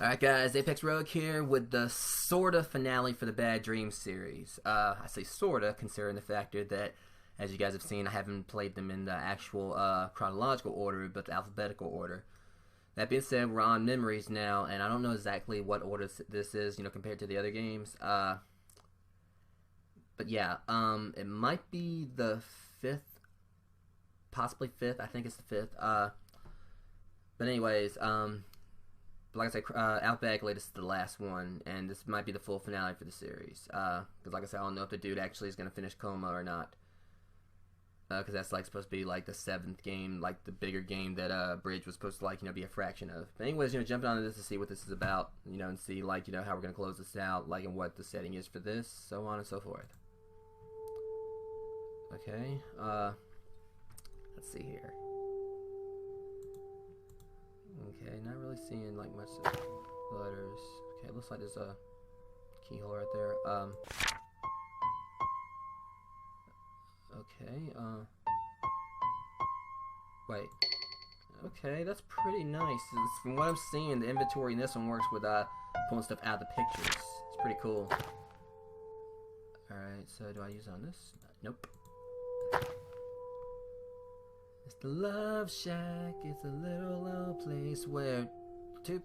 Alright guys, Apex Rogue here with the sorta finale for the Bad Dreams series. I say sorta considering the factor that, as you guys have seen, I haven't played them in the actual chronological order, but the alphabetical order. That being said, we're on Memories now, and I don't know exactly what order this is, compared to the other games. But yeah, it might be the 5th, possibly 5th, I think it's the 5th. But anyways, like I said, alphabetically, this is the last one, and this might be the full finale for the series. Because like I said, I don't know if the dude actually is going to finish Coma or not. Because that's like supposed to be like the 7th game, like the bigger game that Bridge was supposed to be a fraction of. But anyways, jumping onto this to see what this is about, and see how we're going to close this out, and what the setting is for this, so on and so forth. Okay, let's see here. Okay, not really seeing much letters. Okay, it looks like there's a keyhole right there. Okay, wait. Okay, that's pretty nice. From what I'm seeing, the inventory in this one works with pulling stuff out of the pictures. It's pretty cool. Alright, so do I use on this? Nope. It's the Love Shack. It's a little place where two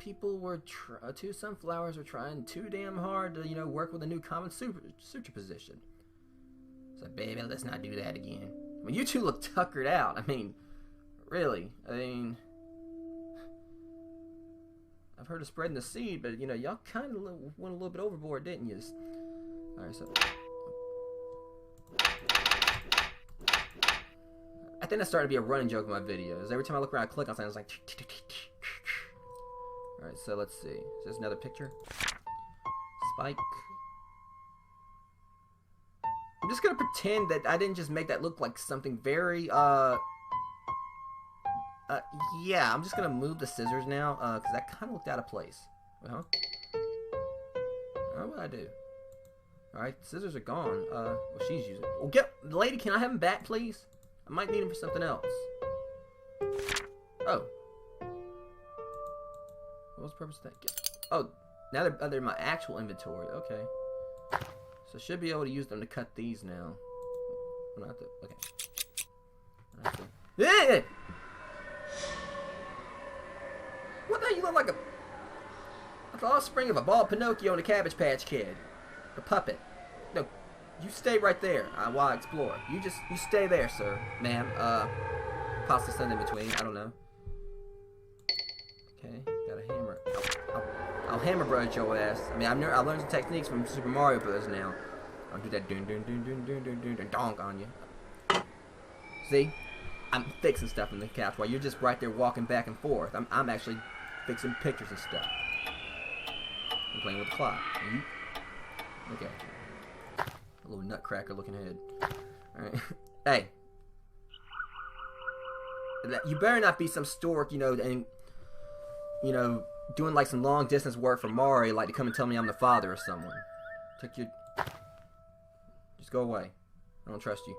sunflowers were trying too damn hard to, work with a new common suture position. It's like, baby, let's not do that again. I mean, you two look tuckered out. I mean, really. I mean, I've heard of spreading the seed, but, y'all kind of went a little bit overboard, didn't you? Alright, so... I think that started to be a running joke in my videos. Every time I look around, I click on something, it's like... Alright, so let's see. Is this another picture? Spike. I'm just gonna pretend that I didn't just make that look like something very, yeah, I'm just gonna move the scissors now, because that kind of looked out of place. Wait, huh? Alright, what'd I do? Alright, scissors are gone. Well, she's using it. Well, lady, can I have them back, please? I might need them for something else. Oh. What was the purpose of that? Oh, now they're in my actual inventory. Okay. So I should be able to use them to cut these now. Okay. Yeah! What the hell? You look like the offspring of a bald Pinocchio and a Cabbage Patch Kid. A puppet. No. You stay right there while I explore. You stay there, sir, ma'am. Possibly something in between. I don't know. Okay, got a hammer. I'll hammer brush your ass. I mean, I learned some techniques from Super Mario Bros. Now. I'll do that dun dun dun dun dun dun dun dun donk on you. See, I'm fixing stuff in the couch while you're just right there walking back and forth. I'm actually fixing pictures and stuff. I'm playing with the clock. Okay. A little nutcracker looking head. Alright. Hey. You better not be some stork, and, doing some long distance work for Mario, to come and tell me I'm the father of someone. Just go away. I don't trust you.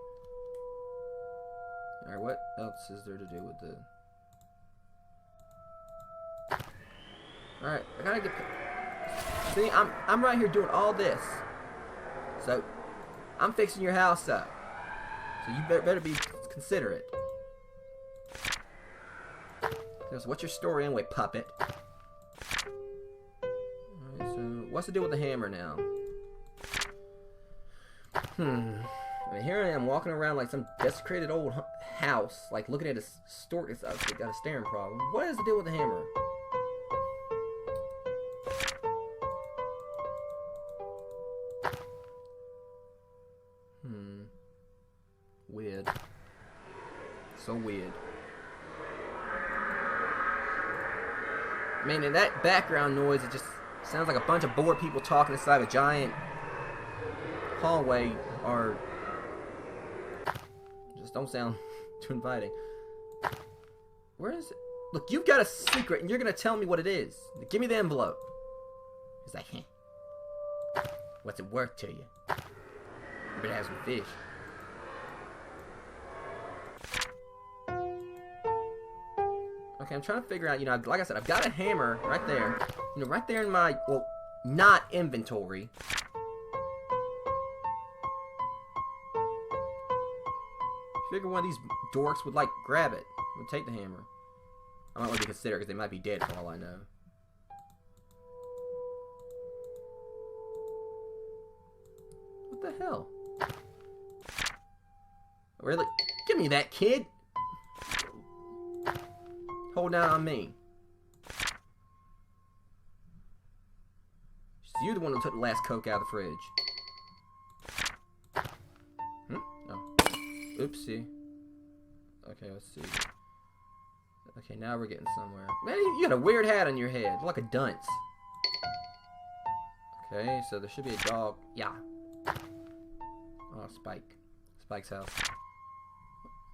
Alright, what else is there to do with the... Alright, I gotta get... See, I'm right here doing all this. So... I'm fixing your house up, so you better be considerate. What's your story anyway, puppet? Alright, so what's the deal with the hammer now? I mean, here I am walking around like some desecrated old house, looking at a stork that's obviously got a staring problem. What is the deal with the hammer? Weird. So weird. I mean, in that background noise, it just sounds like a bunch of bored people talking inside a giant hallway, or just don't sound too inviting. Where is it? Look, you've got a secret, and you're gonna tell me what it is. Give me the envelope. He's like, what's it worth to you? You better have some fish. Okay, I'm trying to figure out, you know, like I said, I've got a hammer right there. You know, right there in my, well, not inventory. Figure one of these dorks would, like, grab it. Would take the hammer. I might want to consider because they might be dead for all I know. What the hell? Really? Give me that, kid! Hold down on me. You're the one who took the last Coke out of the fridge. No. Oopsie. Okay, let's see. Okay, now we're getting somewhere. Man, you got a weird hat on your head. Like a dunce. Okay, so there should be a dog. Yeah. Oh, Spike. Spike's house.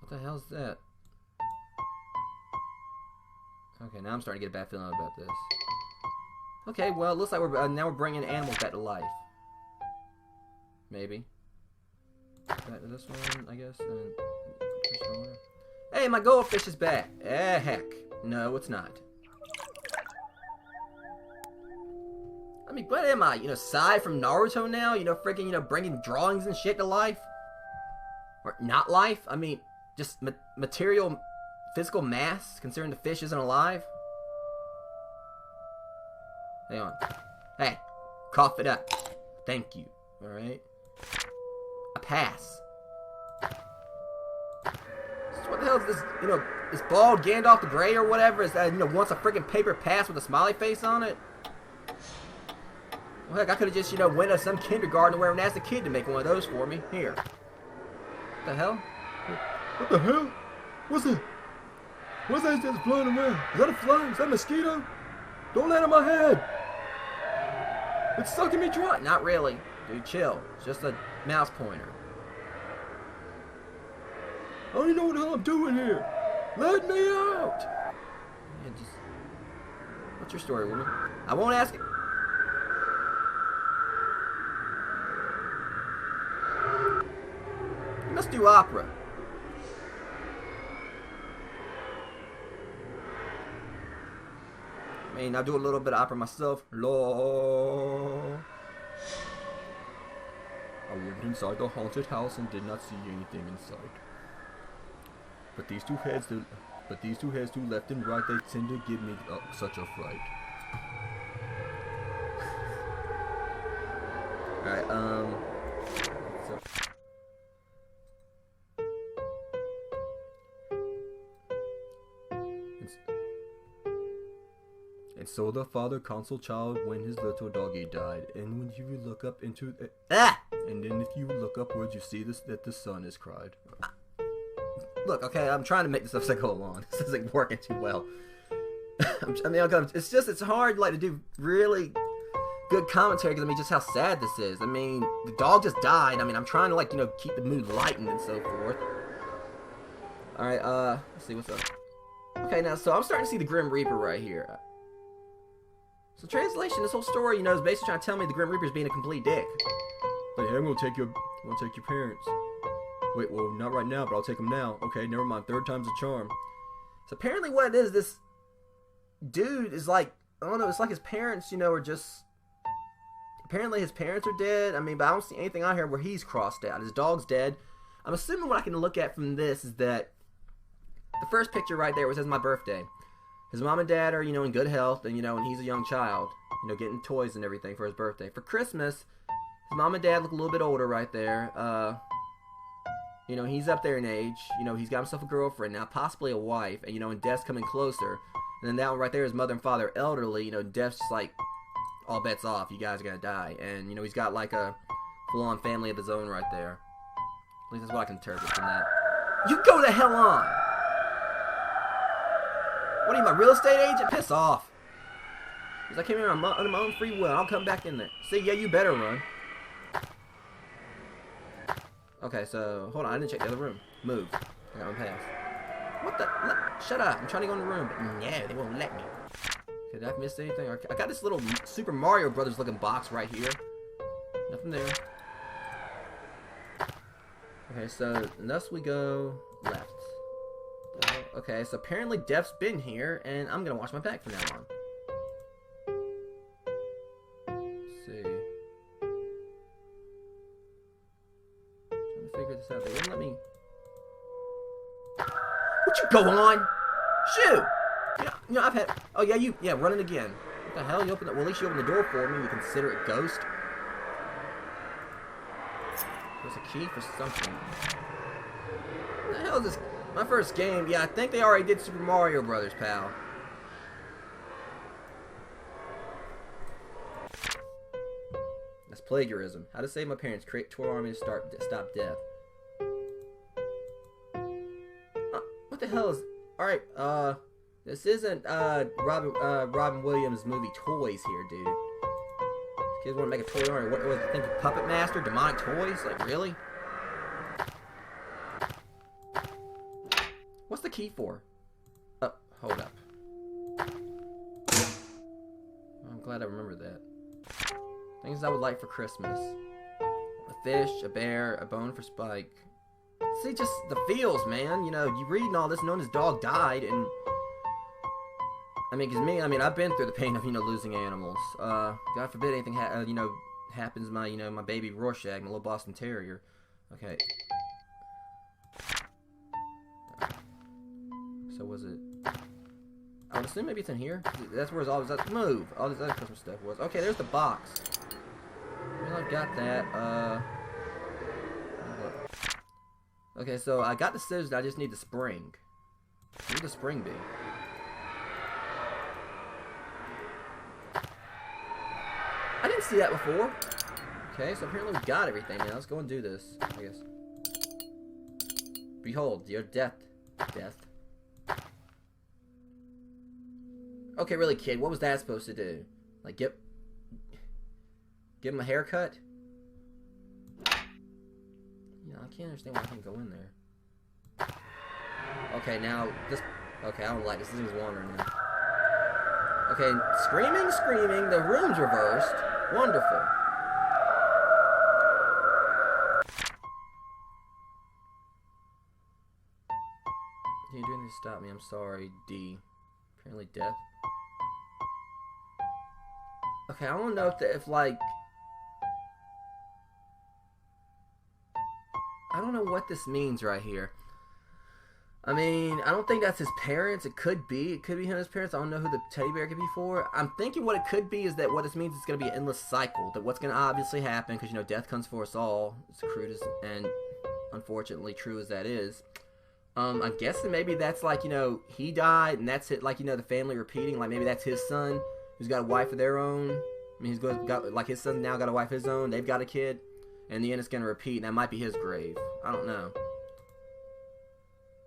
What the hell's that? Okay, now I'm starting to get a bad feeling about this. Okay, well, it looks like we're now we're bringing animals back to life. Maybe. Back to this one, I guess. Hey, my goldfish is back. Eh, heck. No, it's not. I mean, what am I? You know, Sai from Naruto now? You know, freaking, you know, bringing drawings and shit to life? Or not life? I mean, just material, physical mass, considering the fish isn't alive? Hang on. Hey, cough it up. Thank you. Alright? A pass. What the hell is this, you know, this bald Gandalf the Grey or whatever is that, you know, wants a freaking paper pass with a smiley face on it? Well, heck, I could have just, you know, went to some kindergarten where and asked a kid to make one of those for me. Here. What the hell? What the hell? What's that? What's that that's flying around? Is that a fly? Is that a mosquito? Don't land on my head! It's sucking me dry! Not really. Dude, chill. It's just a mouse pointer. I don't even know what the hell I'm doing here! Let me out! Yeah, just... What's your story, woman? I won't ask it. You must do opera. I mean, I do a little bit of opera myself. Lord. I lived inside the haunted house and did not see anything inside. But these two heads to left and right, they tend to give me such a fright. Alright, so. And so the father consoled child when his little doggy died. And when you look up into the, and then if you look upwards, you see this that the sun has cried. Look, okay, I'm trying to make this up go along. This isn't working too well. I mean, it's hard, like, to do really good commentary because I mean, just how sad this is. I mean, the dog just died. I mean, I'm trying to, like, you know, keep the mood lightened and so forth. All right, let's see what's up. Okay, now, so I'm starting to see the Grim Reaper right here. So translation, this whole story, you know, is basically trying to tell me the Grim Reaper is being a complete dick. Like, hey, I'm gonna take your parents. Wait, well, not right now, but I'll take them now. Okay, never mind. Third time's a charm. So apparently what it is, this dude is like, I don't know, it's like his parents, you know, are just... Apparently his parents are dead. I mean, but I don't see anything on here where he's crossed out. His dog's dead. I'm assuming what I can look at from this is that the first picture right there was says my birthday. His mom and dad are, you know, in good health, and, you know, and he's a young child, you know, getting toys and everything for his birthday. For Christmas, his mom and dad look a little bit older right there. You know, he's up there in age. You know, he's got himself a girlfriend now, possibly a wife. And, you know, and death's coming closer. And then that one right there, his mother and father are elderly. You know, death's just like, all bets off. You guys are going to die. And, you know, he's got like a full-on family of his own right there. At least that's what I can interpret from that. You go the hell on! What are you, my real estate agent? Piss off. Because I came here under my own free will. I'll come back in there. See, yeah, you better run. Okay, so, hold on, I didn't check the other room. Move. I got one pass. What the? Shut up. I'm trying to go in the room, but no, they won't let me. Okay, did I miss anything? I got this little Super Mario Brothers looking box right here. Nothing there. Okay, so, thus we go left. Okay, so apparently Death's been here, and I'm gonna watch my back from now on. Let's see. Trying to figure this out. They wouldn't let me. What you going on? Shoo! You know, I've had. Oh yeah, run it again. What the hell? You open it? Well, at least you open the door for me. You consider it ghost. There's a key for something. What the hell is this? My first game. Yeah, I think they already did Super Mario Brothers, pal. That's plagiarism. How to save my parents. Create tour army to stop death. What the hell is? All right. This isn't Robin Williams movie Toys here, dude. Kids want to make a toy army. What was the thing? Puppet Master, demonic toys? Like really? What's the key for? Oh, hold up. I'm glad I remember that. Things I would like for Christmas. A fish, a bear, a bone for Spike. See, just the feels, man. You know, you reading all this knowing his dog died, and... I mean, I've been through the pain of, losing animals. God forbid anything, happens to my baby Rorschach, my little Boston Terrier. Okay. So was it? I would assume maybe it's in here. That's where it's all this move. All this other Christmas stuff was. Okay, there's the box. Well, I've got that. Okay, so I got the scissors. I just need the spring. Where'd the spring be? I didn't see that before. Okay, so apparently we got everything now. Let's go and do this, I guess. Behold, your death. Okay, really, kid, what was that supposed to do? Like, give him a haircut? I can't understand why I can't go in there. Okay, now, this... Okay, I don't like this. This thing's wandering now. Okay, screaming, the room's reversed. Wonderful. You do anything to stop me? I'm sorry, D. Apparently death. Okay, I don't know if like... I don't know what this means right here. I mean, I don't think that's his parents. It could be. It could be him and his parents. I don't know who the teddy bear could be for. I'm thinking what it could be is that what this means is going to be an endless cycle. That what's going to obviously happen, because, death comes for us all. As crude as, and unfortunately true as that is. I'm guessing maybe that's like, he died, and that's it, like, the family repeating. Like, maybe that's his son, who's got a wife of their own. I mean, like, his son now got a wife of his own. They've got a kid. And in the end, it's going to repeat, and that might be his grave. I don't know.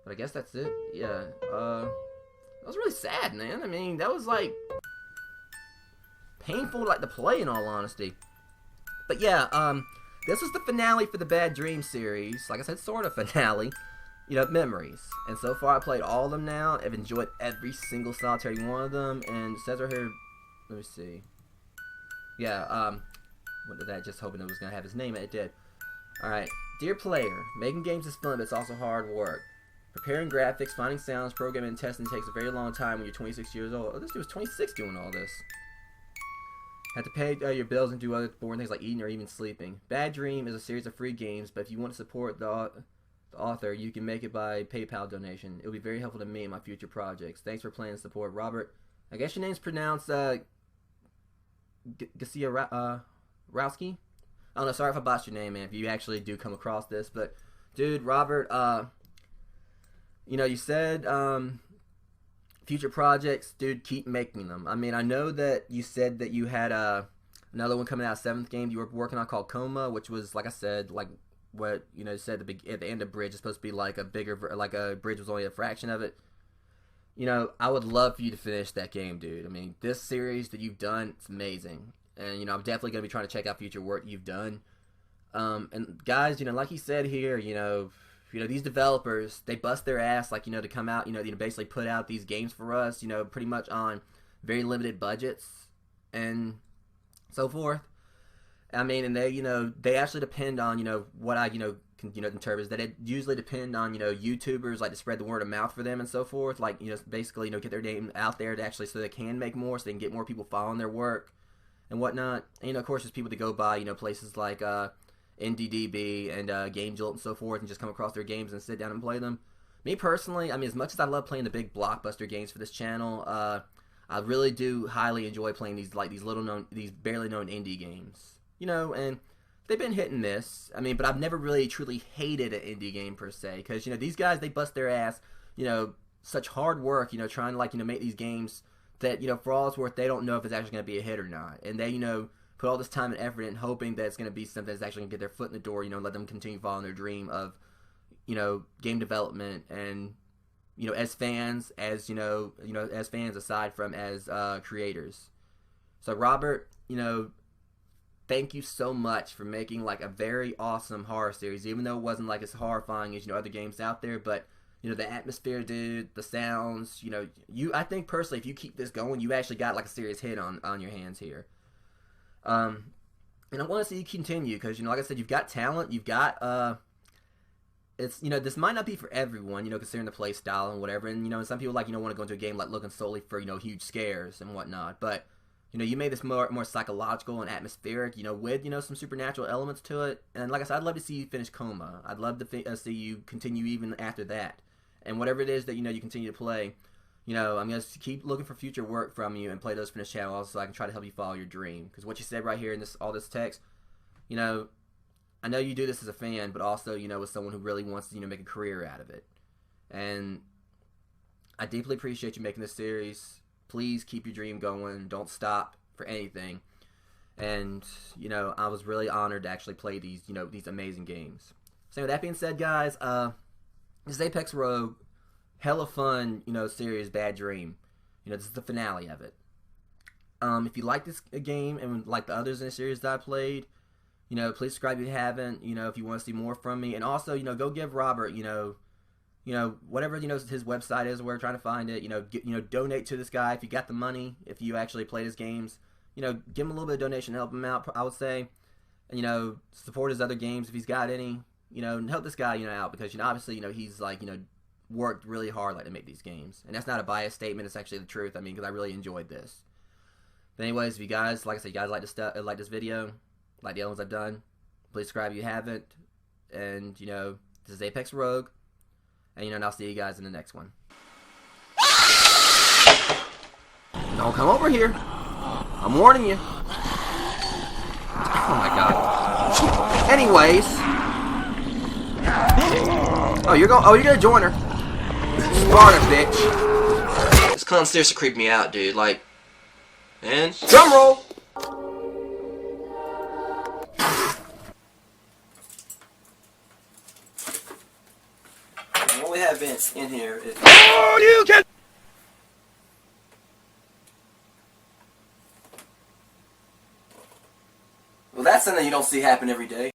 But I guess that's it. Yeah. That was really sad, man. I mean, that was, like, painful, like, to play, in all honesty. But, yeah, this was the finale for the Bad Dream series. Like I said, sort of finale. Memories. And so far, I played all of them now. I've enjoyed every single solitary one of them. And it says right here, let me see. Yeah, what did that? Just hoping it was going to have his name. It did. Alright. Dear player, making games is fun, but it's also hard work. Preparing graphics, finding sounds, programming, and testing takes a very long time when you're 26 years old. Oh, this dude was 26 doing all this. Have to pay your bills and do other boring things like eating or even sleeping. Bad Dream is a series of free games, but if you want to support the author, you can make it by PayPal donation. It will be very helpful to me in my future projects. Thanks for playing and support, Robert. I guess your name's pronounced Garcia Rowski? I don't know, sorry if I botched your name, man, if you actually do come across this, but dude, Robert, you said future projects, dude, keep making them. I mean, I know that you said that you had another one coming out, 7th game you were working on called Coma, which was, like I said, like what, you said at the end of Bridge is supposed to be like a bigger, like a Bridge was only a fraction of it. I would love for you to finish that game, dude. I mean, this series that you've done, it's amazing. And, I'm definitely going to be trying to check out future work you've done. And guys, like he said here, these developers, they bust their ass, like, to come out, basically put out these games for us, pretty much on very limited budgets and so forth. I mean, and they, they actually depend on, what I, can, interpret is that it usually depend on, YouTubers, like, to spread the word of mouth for them and so forth. Like, basically, get their name out there to actually so they can make more, so they can get more people following their work and whatnot. And, of course, there's people that go by, places like NDDB and Game Jolt and so forth and just come across their games and sit down and play them. Me personally, I mean, as much as I love playing the big blockbuster games for this channel, I really do highly enjoy playing these these barely known indie games. And they've been hit and miss. I mean, but I've never really truly hated an indie game per se, because these guys, they bust their ass, such hard work, trying to make these games that for all it's worth, they don't know if it's actually going to be a hit or not, and they put all this time and effort in, hoping that it's going to be something that's actually going to get their foot in the door, let them continue following their dream of game development, and as fans, as as fans aside from as creators. So Robert, thank you so much for making like a very awesome horror series, even though it wasn't like as horrifying as other games out there. But the atmosphere, dude, the sounds, I think personally, if you keep this going, you actually got like a serious hit on your hands here. And I want to see you continue, because like I said, you've got talent, you've got it's this might not be for everyone, considering the play style and whatever, and some people want to go into a game like looking solely for huge scares and whatnot, but you made this more psychological and atmospheric, with some supernatural elements to it. And like I said, I'd love to see you finish Coma. I'd love to see you continue even after that, and whatever it is that you continue to play. I'm gonna keep looking for future work from you and play those finished channels, so I can try to help you follow your dream. Because what you said right here in all this text, I know you do this as a fan, but also, as someone who really wants to, make a career out of it. And I deeply appreciate you making this series. Please keep your dream going. Don't stop for anything. And, I was really honored to actually play these, these amazing games. So with that being said, guys, this is Apex Rogue. Hella fun, series, Bad Dream. This is the finale of it. If you like this game and like the others in the series that I played, please subscribe if you haven't, if you want to see more from me. And also, go give Robert, whatever, his website is, we're trying to find it, donate to this guy if you got the money, if you actually play his games, give him a little bit of donation to help him out, I would say. And, support his other games if he's got any, help this guy, out, because, obviously, he's, like, worked really hard, like, to make these games. And that's not a biased statement, it's actually the truth, I mean, because I really enjoyed this. But anyways, if you guys, like I said, you guys like this video, like the other ones I've done, please subscribe if you haven't. And, this is Apex Rogue. And, I'll see you guys in the next one. Don't come over here. I'm warning you. Oh my god. Anyways. Oh, you're gonna join her. Sparta, bitch. This clown seriously creeped me out, dude. Like, and drum roll. What we have in here is... Oh, you can... Well, that's something you don't see happen every day.